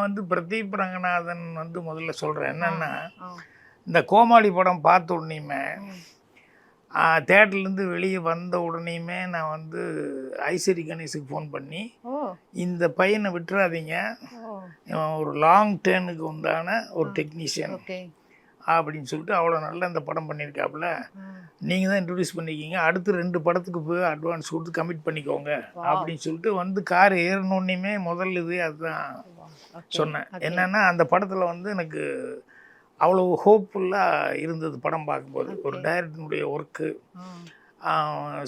நான் வந்து பிரதீப் ரங்கநாதன் வந்து முதல்ல சொல்கிறேன். ஆ, என்னென்னா, ஆ. இந்த கோமாளி படம் பார்த்த உடனேயுமே, ம். தியேட்டர்லேருந்து வெளியே வந்த உடனேயுமே நான் வந்து ஐஸ்வரி கணேஷுக்கு ஃபோன் பண்ணி, ஓ! இந்த பையனை விட்டுறாதீங்க. ஓ! இவன் ஒரு லாங் டேர்னுக்கு உண்டான ஒரு ஆ. Technician okay. அப்படின்னு சொல்லிட்டு அவ்வளோ நல்லா இந்த படம் பண்ணியிருக்காப்புல. ஆ. நீங்கள் தான் இன்ட்ரடியூஸ் பண்ணிக்கிங்க. அடுத்து 2 படத்துக்கு போய் அட்வான்ஸ் கொடுத்து கமிட் பண்ணிக்கோங்க வாவ்! அப்படின்னு சொல்லிட்டு வந்து கார் ஏறினோடனேயுமே முதல் இது அதுதான் வாவ்! ஓகே. சொன்னேன். ஓகே. என்னன்னா அந்த படத்தில் வந்து எனக்கு அவ்வளோ ஹோப்ஃபுல்லாக இருந்தது படம் பார்க்கும்போது. ஒரு ஓகே. டைரக்டருடைய ஒர்க்கு, ஆ.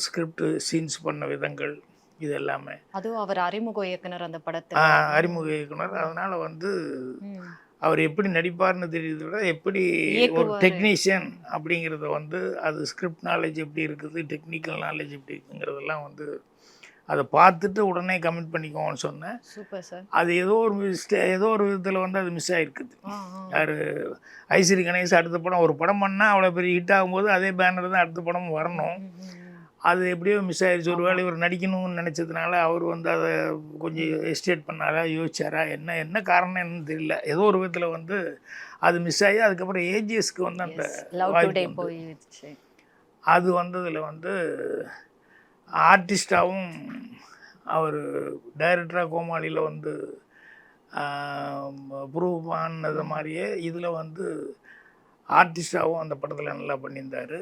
ஸ்கிரிப்ட், சீன்ஸ் பண்ண விதங்கள் இது எல்லாமே. அதுவும் அவர் அறிமுக இயக்குனர் அந்த படத்துல. அறிமுக இயக்குனர். அதனால் வந்து ம். அவர் எப்படி நடிப்பார்னு தெரியுறத விட, எப்படி ஒரு இயக்குவாரு. டெக்னீஷியன் அப்படிங்கிறத வந்து அது ஸ்கிரிப்ட் நாலேஜ் எப்படி இருக்குது, டெக்னிக்கல் நாலேஜ் எப்படி இருக்குங்கிறதெல்லாம் வந்து அதை பார்த்துட்டு உடனே கமிட் பண்ணிக்கோன்னு சொன்னேன். Super sir. அது ஏதோ ஒரு விதத்தில் வந்து அது மிஸ் ஆகிருக்குது. ஆ, ஆ. யார் ஐஸ்வரி கணேஷ் அடுத்த படம் ஒரு படம் பண்ணால் அவ்வளோ பெரிய ஹிட் ஆகும்போது அதே பேனர் தான் அடுத்த படம் வரணும். ம், ம், ம். அது எப்படியோ மிஸ் ஆயிடுச்சு. ஒரு வேளை இவர் நடிக்கணும்னு நினச்சதுனால அவர் வந்து அதை கொஞ்சம் எஸ்டேட் பண்ணாரா, யோசிச்சாரா, என்ன காரணம் என்னன்னு தெரியல. ஏதோ ஒரு விதத்தில் வந்து அது மிஸ் ஆகி அதுக்கப்புறம் ஏஜிஎஸ்க்கு வந்து அந்த லவ் வாய்ப்பு டுடே வந்து போயிடுச்சு. அது வந்ததில் வந்து ஆர்டிஸ்டாகவும் அவர் டைரக்டராக கோமாளியில் வந்து ப்ரூவ் பண்ணது மாதிரியே இதில் வந்து ஆர்டிஸ்டாகவும் அந்த படத்தில் நல்லா பண்ணியிருந்தார்.